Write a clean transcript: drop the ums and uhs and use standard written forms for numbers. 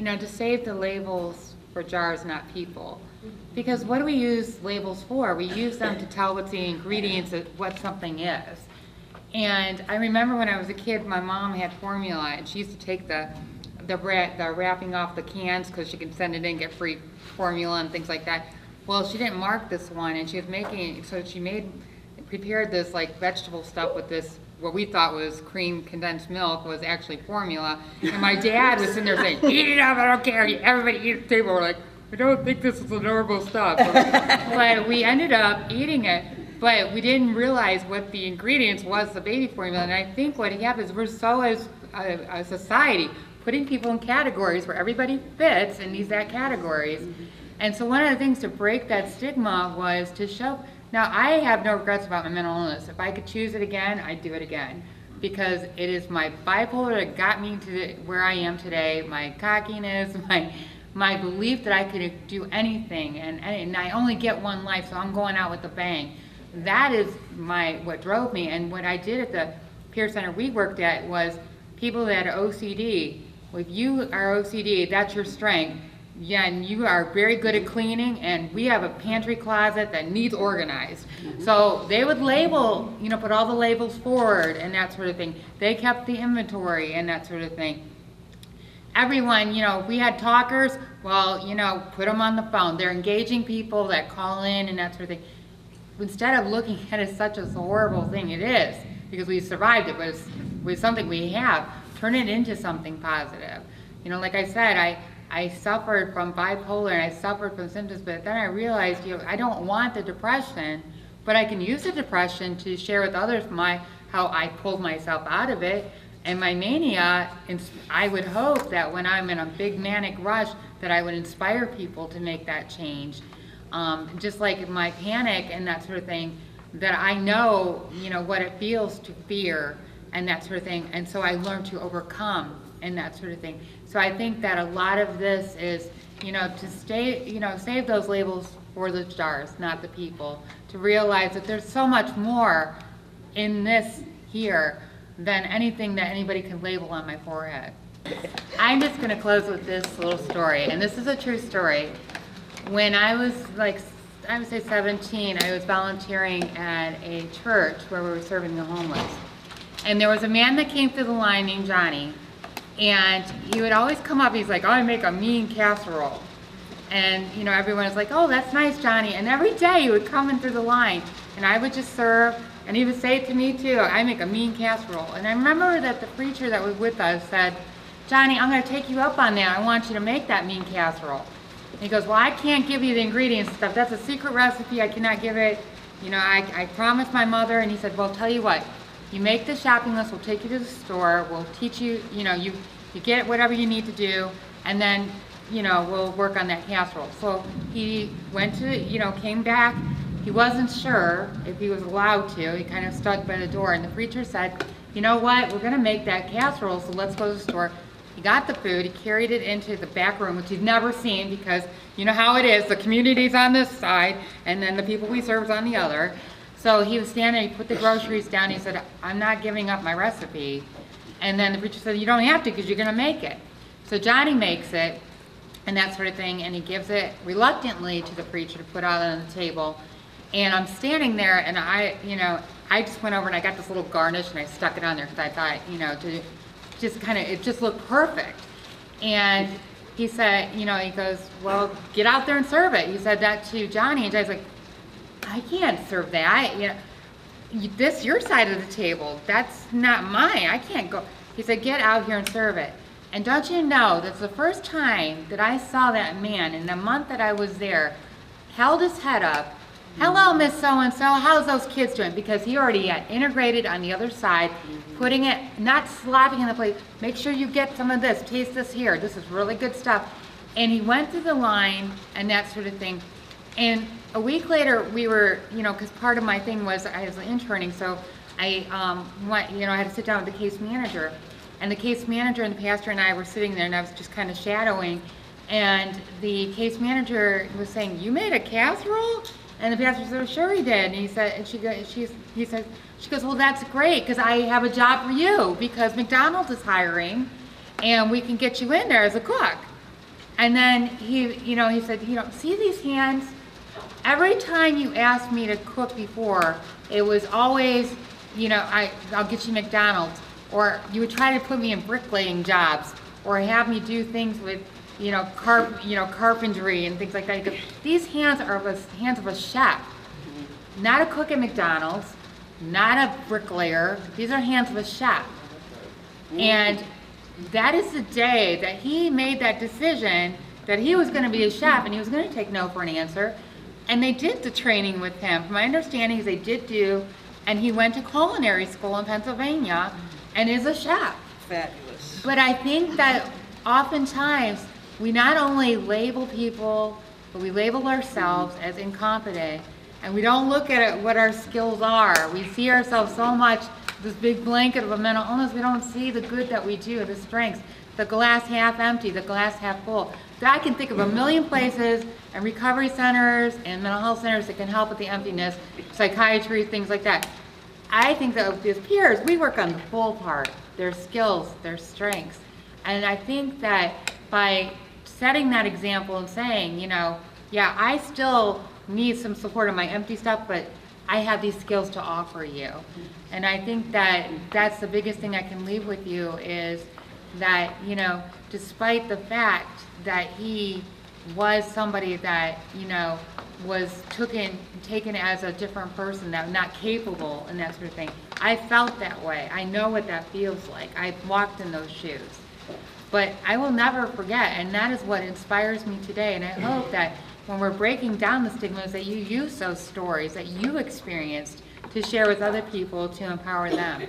to save the labels for jars, not people. Because what do we use labels for? We use them to tell what's the ingredients of what something is. And I remember when I was a kid, my mom had formula, and she used to take the wrapping off the cans because she could send it in, get free formula and things like that. Well, she didn't mark this one, and she was making, so she prepared this like vegetable stuff with this, what we thought was cream condensed milk was actually formula. And my dad was sitting there saying, eat it up, I don't care. Everybody eat at the table. We're like, I don't think this is the normal stuff. But we ended up eating it, but we didn't realize what the ingredients was, the baby formula. And I think what happens, we're so as a society putting people in categories where everybody fits in these categories. And so one of the things to break that stigma was to show, now I have no regrets about my mental illness. If I could choose it again, I'd do it again. Because it is my bipolar that got me to where I am today, my cockiness, my belief that I could do anything, and I only get one life, so I'm going out with a bang. That is what drove me. And what I did at the P.E.E.R Center we worked at was people that had OCD. Well, if you are OCD, that's your strength. Yeah, and you are very good at cleaning, and we have a pantry closet that needs organized. So they would label, put all the labels forward and that sort of thing. They kept the inventory and that sort of thing. Everyone, we had talkers, well, put them on the phone. They're engaging people that call in and that sort of thing. Instead of looking at it as such a horrible thing, it is, because we survived it, with something we have, turn it into something positive. Like I said, I suffered from bipolar and I suffered from symptoms, but then I realized, I don't want the depression, but I can use the depression to share with others how I pulled myself out of it. And my mania, I would hope that when I'm in a big manic rush, that I would inspire people to make that change. Just like my panic and that sort of thing, that I know, what it feels to fear and that sort of thing. And so I learned to overcome and that sort of thing. So I think that a lot of this is, to save those labels for the jars, not the people, to realize that there's so much more in this here than anything that anybody can label on my forehead. I'm just going to close with this little story, and this is a true story. When I was I would say 17, I was volunteering at a church where we were serving the homeless. And there was a man that came through the line named Johnny, and he would always come up, he's like, oh, I make a mean casserole. And everyone was like, oh, that's nice, Johnny. And every day he would come in through the line, and I would just serve, and he would say it to me too, I make a mean casserole. And I remember that the preacher that was with us said, Johnny, I'm going to take you up on that. I want you to make that mean casserole. And he goes, well, I can't give you the ingredients and stuff. That's a secret recipe. I cannot give it. I promised my mother. And he said, well, tell you what, you make the shopping list. We'll take you to the store. We'll teach you, you get whatever you need to do. And then, we'll work on that casserole. So he went to, came back. He wasn't sure if he was allowed to. He kind of stood by the door, and the preacher said, you know what, we're going to make that casserole, so let's go to the store. He got the food, he carried it into the back room, which he'd never seen, because you know how it is, the community's on this side, and then the people we serve is on the other. So he was standing there, he put the groceries down, he said, I'm not giving up my recipe. And then the preacher said, you don't have to, because you're going to make it. So Johnny makes it, and that sort of thing, and he gives it reluctantly to the preacher to put out on the table. And I'm standing there, and I just went over and I got this little garnish and I stuck it on there because I thought, to just it just looked perfect. And he said, he goes, well, get out there and serve it. He said that to Johnny, and Johnny's like, I can't serve that. This your side of the table. That's not mine. I can't go. He said, get out here and serve it. And don't you know, that's the first time that I saw that man in the month that I was there, held his head up. Hello, Miss So-and-so, how's those kids doing? Because he already had integrated on the other side, putting it, not slapping in the plate, make sure you get some of this, taste this here, this is really good stuff. And he went through the line and that sort of thing. And a week later, we were, because part of my thing was I was interning, so I I had to sit down with the case manager. And the case manager and the pastor and I were sitting there, and I was just kind of shadowing. And the case manager was saying, you made a casserole? And the pastor said, sure he did. And he said, and she goes, well, that's great, because I have a job for you, because McDonald's is hiring, and we can get you in there as a cook. And then he said, see these hands? Every time you asked me to cook before, it was always, I'll get you McDonald's, or you would try to put me in bricklaying jobs, or have me do things with, carpentry and things like that. He goes, these hands are the hands of a chef, not a cook at McDonald's, not a bricklayer. These are hands of a chef. And that is the day that he made that decision that he was going to be a chef and he was going to take no for an answer. And they did the training with him. From my understanding, they did and he went to culinary school in Pennsylvania and is a chef. Fabulous. But I think that oftentimes we not only label people, but we label ourselves as incompetent, and we don't look at what our skills are. We see ourselves so much, this big blanket of a mental illness, we don't see the good that we do, the strengths, the glass half empty, the glass half full. I can think of a million places and recovery centers and mental health centers that can help with the emptiness, psychiatry, things like that. I think that with peers, we work on the full part, their skills, their strengths. And I think that by setting that example and saying, yeah, I still need some support on my empty stuff, but I have these skills to offer you. And I think that that's the biggest thing I can leave with you is that, despite the fact that he was somebody that, was taken as a different person, that not capable and that sort of thing. I felt that way. I know what that feels like. I walked in those shoes. But I will never forget, and that is what inspires me today. And I hope that when we're breaking down the stigmas, that you use those stories that you experienced to share with other people to empower them.